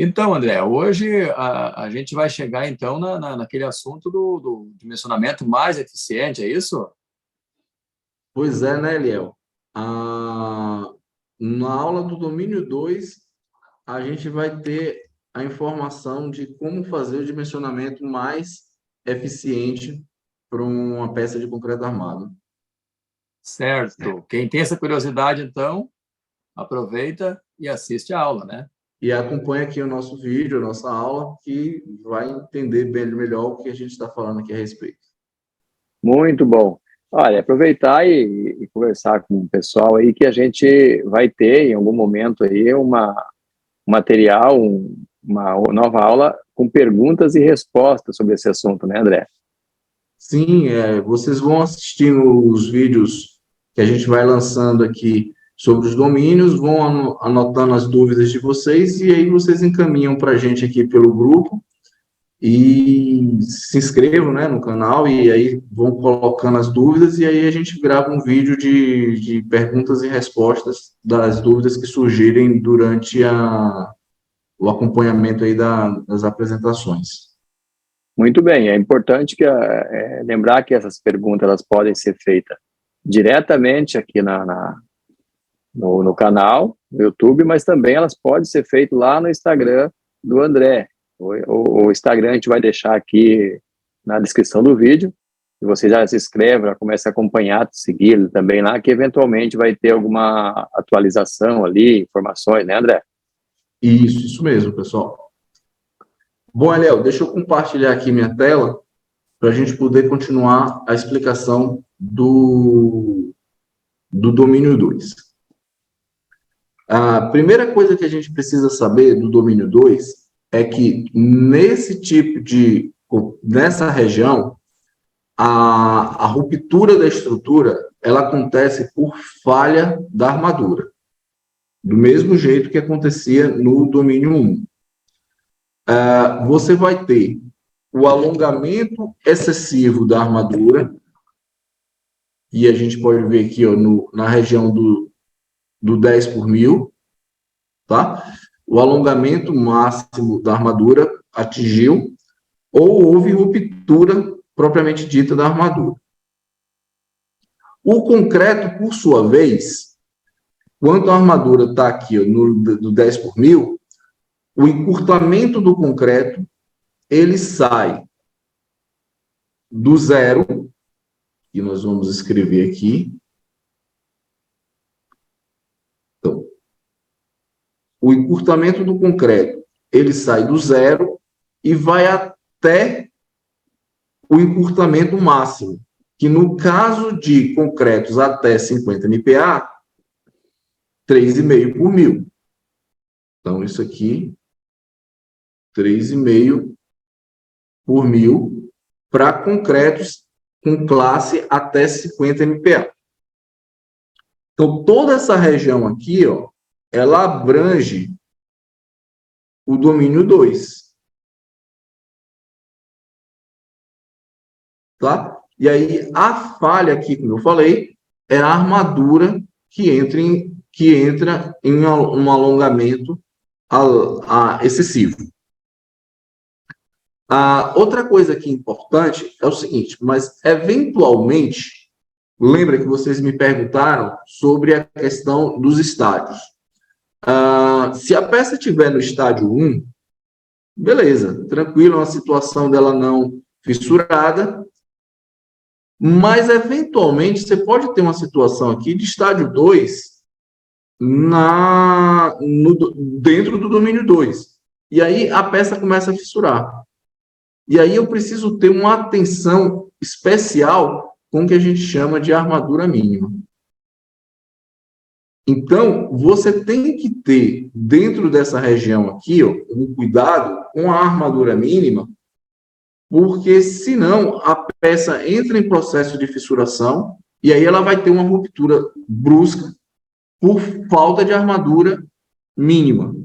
Então, André, hoje a gente vai chegar, então, naquele assunto do dimensionamento mais eficiente, é isso? Pois é, né, Eliel? Ah, na aula do domínio 2, a gente vai ter a informação de como fazer o dimensionamento mais eficiente para uma peça de concreto armado. Certo. Quem tem essa curiosidade, então, aproveita e assiste a aula, né? E acompanha aqui o nosso vídeo, a nossa aula, que vai entender bem melhor o que a gente está falando aqui a respeito. Muito bom. Olha, aproveitar e conversar com o pessoal aí que a gente vai ter em algum momento aí um material, uma nova aula com perguntas e respostas sobre esse assunto, né, André? Sim, vocês vão assistindo os vídeos que a gente vai lançando aqui sobre os domínios, vão anotando as dúvidas de vocês e aí vocês encaminham para a gente aqui pelo grupo e se inscrevam, né, no canal e aí vão colocando as dúvidas e aí a gente grava um vídeo de perguntas e respostas das dúvidas que surgirem durante o acompanhamento aí das apresentações. Muito bem, é importante lembrar que essas perguntas elas podem ser feitas diretamente aqui no canal, no YouTube, mas também elas podem ser feitas lá no Instagram do André. O Instagram a gente vai deixar aqui na descrição do vídeo, e você já se inscreve, já começa a acompanhar, seguir ele também lá, que eventualmente vai ter alguma atualização ali, informações, né, André? Isso mesmo, pessoal. Bom, Eliel, deixa eu compartilhar aqui minha tela para a gente poder continuar a explicação do domínio 2. A primeira coisa que a gente precisa saber do domínio 2 é que nessa região, a ruptura da estrutura, ela acontece por falha da armadura, do mesmo jeito que acontecia no domínio 1. Você vai ter o alongamento excessivo da armadura, e a gente pode ver aqui ó, na região do 10 por mil, tá? O alongamento máximo da armadura atingiu, ou houve ruptura propriamente dita da armadura. O concreto, por sua vez, quando a armadura está aqui ó, do 10 por mil, o encurtamento do concreto, ele sai do zero, e nós vamos escrever aqui. Então, o encurtamento do concreto, ele sai do zero e vai até o encurtamento máximo, que no caso de concretos até 50 MPa, 3,5 por mil. Então, isso aqui, 3,5 por mil, para concretos com classe até 50 MPa. Então, toda essa região aqui, ó, ela abrange o domínio 2. Tá? E aí, a falha aqui, como eu falei, é a armadura que entra em um alongamento excessivo. Outra coisa aqui importante é o seguinte, mas eventualmente, lembra que vocês me perguntaram sobre a questão dos estádios. Se a peça estiver no estádio 1, beleza, tranquilo, uma situação dela não fissurada, mas eventualmente você pode ter uma situação aqui de estádio 2 dentro do domínio 2. E aí a peça começa a fissurar. E aí eu preciso ter uma atenção especial com o que a gente chama de armadura mínima. Então, você tem que ter, dentro dessa região aqui, ó, um cuidado com a armadura mínima, porque senão a peça entra em processo de fissuração e aí ela vai ter uma ruptura brusca por falta de armadura mínima,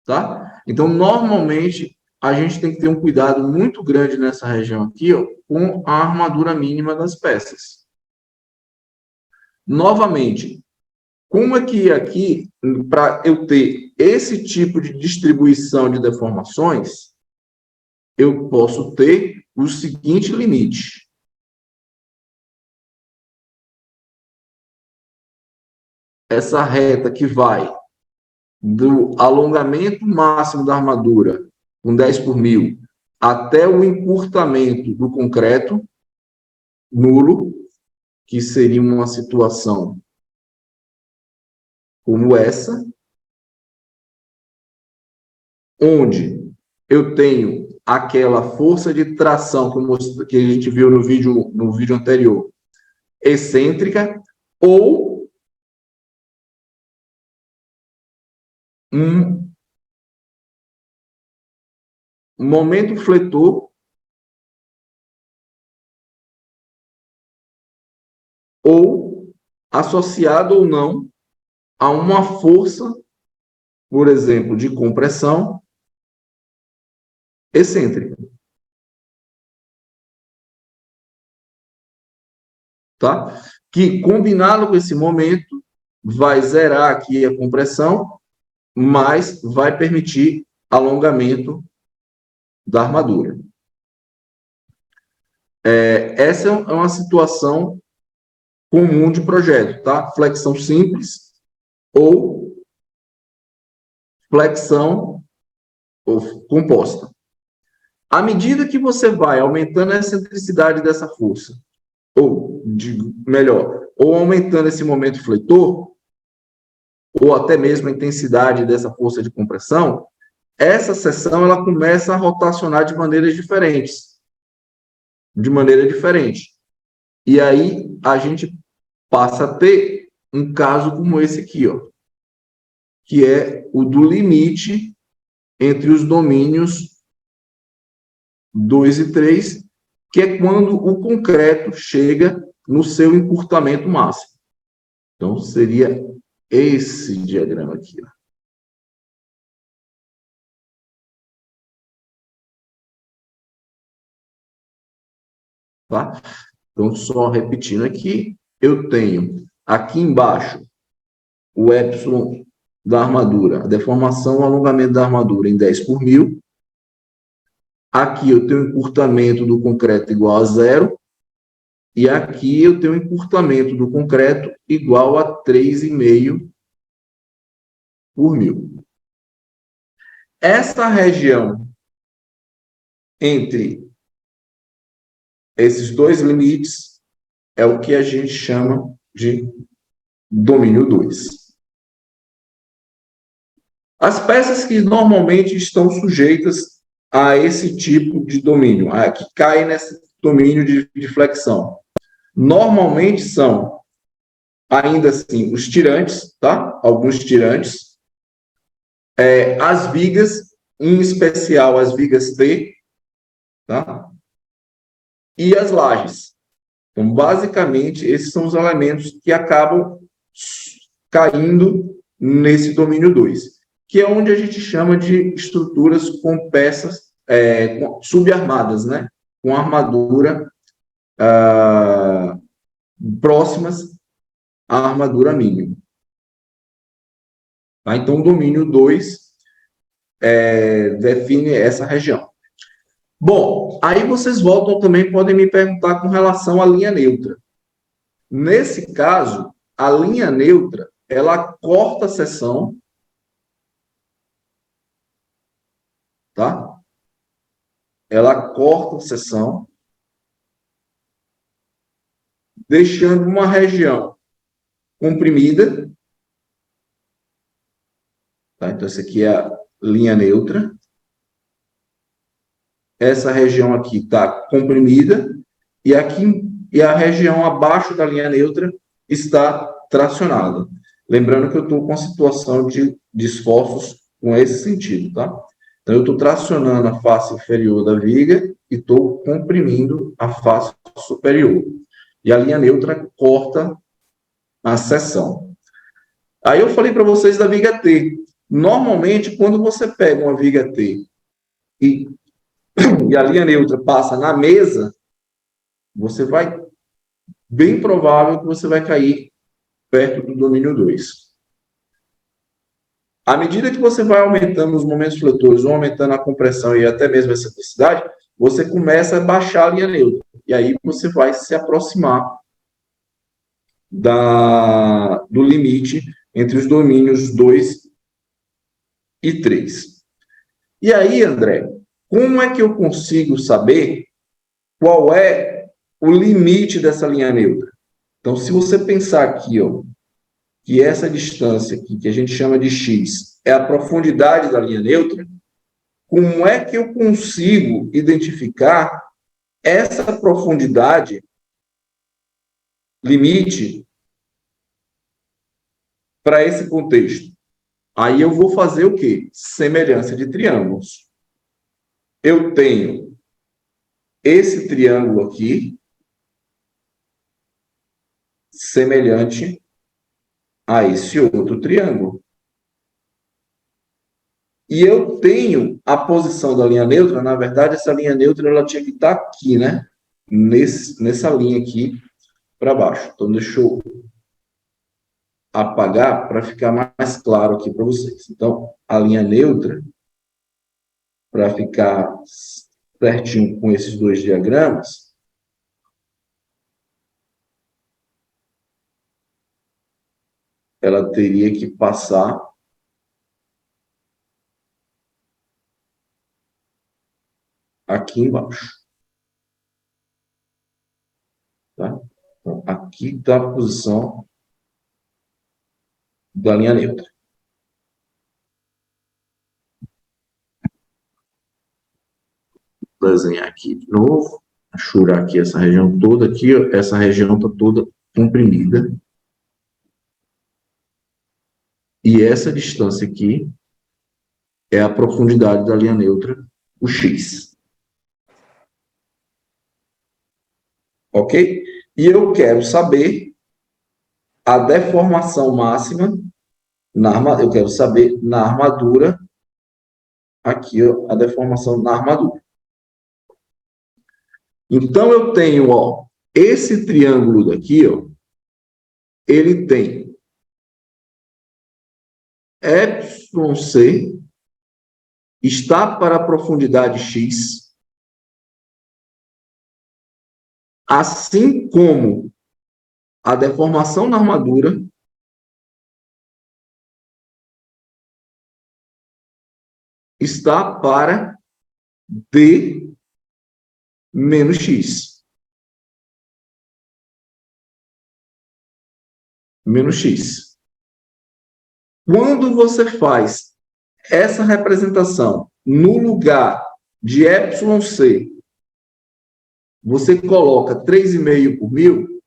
tá? Então, normalmente, a gente tem que ter um cuidado muito grande nessa região aqui, ó, com a armadura mínima das peças. Novamente, como é que aqui, para eu ter esse tipo de distribuição de deformações, eu posso ter o seguinte limite. Essa reta que vai do alongamento máximo da armadura, com 10 por mil, até o encurtamento do concreto nulo, que seria uma situação como essa, onde eu tenho aquela força de tração que a gente viu no vídeo anterior, excêntrica, ou um momento fletor, ou associado ou não a uma força, por exemplo, de compressão excêntrica. Tá? Que, combinado com esse momento, vai zerar aqui a compressão, mas vai permitir alongamento da armadura. Essa é uma situação comum de projeto, tá? Flexão simples ou flexão composta. À medida que você vai aumentando a excentricidade dessa força, ou aumentando esse momento fletor, ou até mesmo a intensidade dessa força de compressão, essa seção ela começa a rotacionar de maneira diferente. E aí a gente passa a ter um caso como esse aqui, ó, que é o do limite entre os domínios 2 e 3, que é quando o concreto chega no seu encurtamento máximo. Então, seria esse diagrama aqui, ó. Tá? Então, só repetindo aqui, eu tenho aqui embaixo o epsilon da armadura, a deformação, o alongamento da armadura em 10 por mil. Aqui eu tenho encurtamento do concreto igual a 0. E aqui eu tenho encurtamento do concreto igual a 3,5 por mil. Essa região entre esses dois limites é o que a gente chama de domínio 2. As peças que normalmente estão sujeitas a esse tipo de domínio, que caem nesse domínio de flexão, normalmente são, ainda assim, os tirantes, tá? Alguns tirantes, as vigas, em especial as vigas T, tá? E as lajes. Então, basicamente, esses são os elementos que acabam caindo nesse domínio 2, que é onde a gente chama de estruturas com peças subarmadas, né? Com armadura próximas à armadura mínima. Tá? Então, o domínio 2 define essa região. Bom, aí vocês voltam também, podem me perguntar com relação à linha neutra. Nesse caso, a linha neutra, ela corta a seção, tá? Ela corta a seção, deixando uma região comprimida, tá? Então, essa aqui é a linha neutra. Essa região aqui está comprimida e a região abaixo da linha neutra está tracionada. Lembrando que eu estou com a situação de esforços com esse sentido, tá? Então, eu estou tracionando a face inferior da viga e estou comprimindo a face superior. E a linha neutra corta a seção. Aí eu falei para vocês da viga T. Normalmente, quando você pega uma viga T e a linha neutra passa na mesa, bem provável que você vai cair perto do domínio 2. À medida que você vai aumentando os momentos fletores, ou aumentando a compressão e até mesmo a excentricidade, você começa a baixar a linha neutra. E aí você vai se aproximar do limite entre os domínios 2 e 3. E aí, André, como é que eu consigo saber qual é o limite dessa linha neutra? Então, se você pensar aqui, ó, que essa distância aqui, que a gente chama de x, é a profundidade da linha neutra, como é que eu consigo identificar essa profundidade limite para esse contexto? Aí eu vou fazer o quê? Semelhança de triângulos. Eu tenho esse triângulo aqui, semelhante a esse outro triângulo. E eu tenho a posição da linha neutra, na verdade, essa linha neutra ela tinha que estar aqui, né? Nessa linha aqui para baixo. Então, deixa eu apagar para ficar mais claro aqui para vocês. Então, a linha neutra, para ficar certinho com esses dois diagramas, ela teria que passar aqui embaixo. Tá? Então, aqui está a posição da linha neutra. Vou desenhar aqui de novo, achurar aqui essa região toda, aqui, ó, essa região está toda comprimida. E essa distância aqui é a profundidade da linha neutra, o x. Ok? E eu quero saber a deformação máxima, eu quero saber na armadura, aqui, ó, a deformação na armadura. Então, eu tenho, ó, esse triângulo daqui, ó, ele tem εc está para a profundidade x, assim como a deformação na armadura está para d menos x. Menos x. Quando você faz essa representação no lugar de εc, você coloca 3,5 por mil.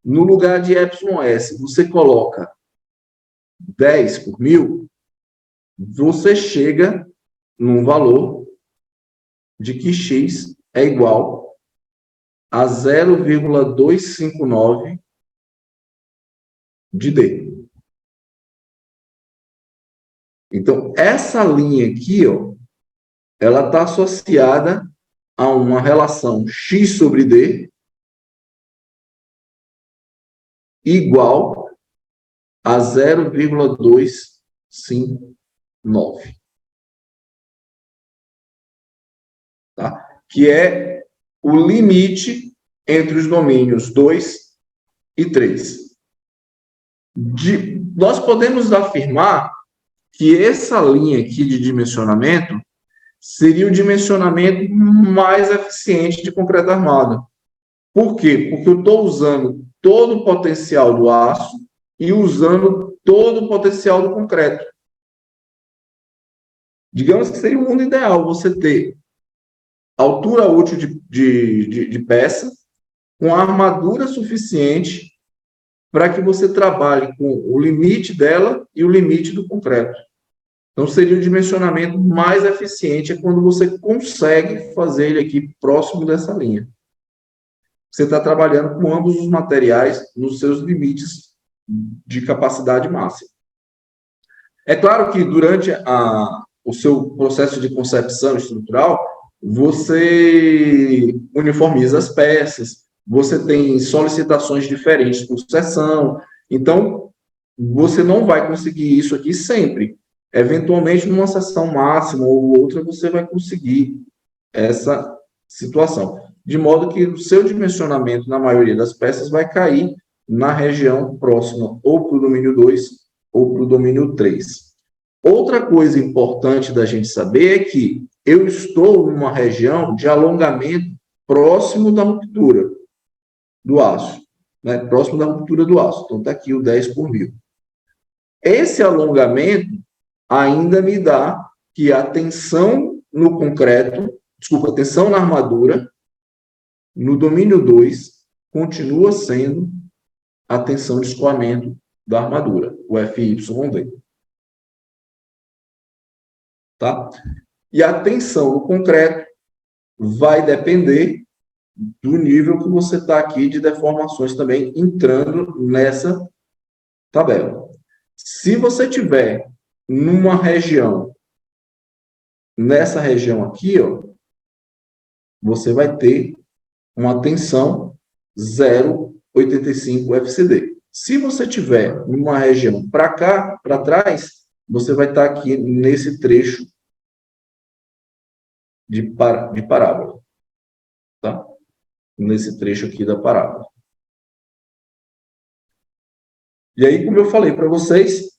No lugar de εs, você coloca 10 por mil. Você chega num valor de que x é igual a 0,259 de D. Então, essa linha aqui, ó, ela está associada a uma relação x sobre D igual a 0,259. Tá? Que é o limite entre os domínios 2 e 3. Nós podemos afirmar que essa linha aqui de dimensionamento seria o dimensionamento mais eficiente de concreto armado. Por quê? Porque eu estou usando todo o potencial do aço e usando todo o potencial do concreto. Digamos que seria o mundo ideal você ter altura útil de peça com armadura suficiente para que você trabalhe com o limite dela e o limite do concreto. Então, seria o dimensionamento mais eficiente é quando você consegue fazer ele aqui próximo dessa linha. Você está trabalhando com ambos os materiais nos seus limites de capacidade máxima. É claro que durante o seu processo de concepção estrutural, você uniformiza as peças, você tem solicitações diferentes por seção. Então, você não vai conseguir isso aqui sempre. Eventualmente, numa sessão máxima ou outra, você vai conseguir essa situação. De modo que o seu dimensionamento, na maioria das peças, vai cair na região próxima ou para o domínio 2 ou para o domínio 3. Outra coisa importante da gente saber é que eu estou numa região de alongamento próximo da ruptura do aço, né? Próximo da ruptura do aço. Então, está aqui o 10 por 1000. Esse alongamento ainda me dá que a tensão no concreto, desculpa, a tensão na armadura, no domínio 2, continua sendo a tensão de escoamento da armadura, o FYV. Tá? E a tensão no concreto vai depender do nível que você está aqui de deformações também entrando nessa tabela. Se você tiver numa região, nessa região aqui, ó, você vai ter uma tensão 0,85 FCD. Se você tiver numa região para cá, para trás, você vai estar aqui nesse trecho de parábola. Tá? Nesse trecho aqui da parábola. E aí, como eu falei para vocês,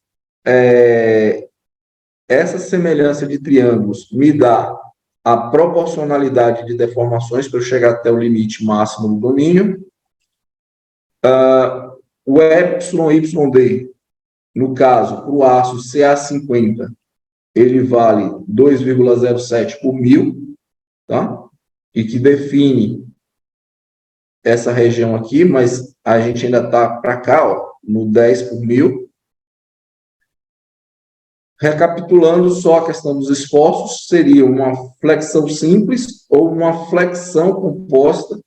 essa semelhança de triângulos me dá a proporcionalidade de deformações para eu chegar até o limite máximo do domínio. O EYD, no caso, para o aço CA50, ele vale 2,07 por 1000, tá? E que define essa região aqui, mas a gente ainda está para cá, ó, no 10 por 1000. Recapitulando só a questão dos esforços, seria uma flexão simples ou uma flexão composta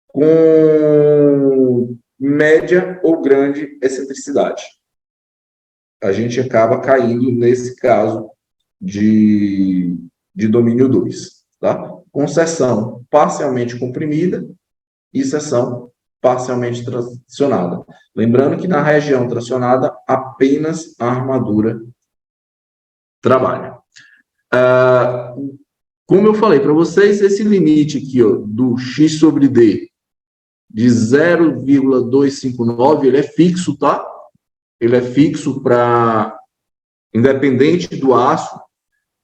com média ou grande excentricidade. A gente acaba caindo nesse caso de domínio 2, tá? Com seção parcialmente comprimida e seção parcialmente tracionada. Lembrando que na região tracionada, apenas a armadura trabalha. Como eu falei para vocês, esse limite aqui, ó, do x sobre d de 0,259, ele é fixo, tá? Ele é fixo para, independente do aço,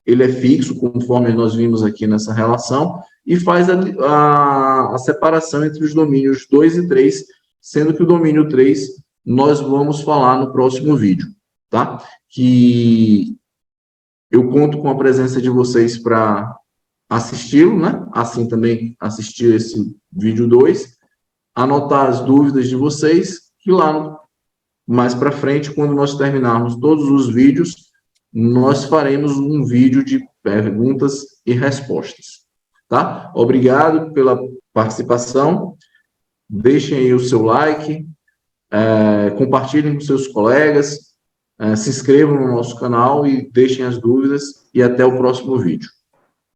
ele é fixo, conforme nós vimos aqui nessa relação, e faz a separação entre os domínios 2 e 3, sendo que o domínio 3 nós vamos falar no próximo vídeo, tá? Que eu conto com a presença de vocês para assisti-lo, né? Assim também assistir esse vídeo 2, anotar as dúvidas de vocês, e lá mais para frente, quando nós terminarmos todos os vídeos, nós faremos um vídeo de perguntas e respostas, tá? Obrigado pela participação, deixem aí o seu like, compartilhem com seus colegas, se inscrevam no nosso canal e deixem as dúvidas, e até o próximo vídeo.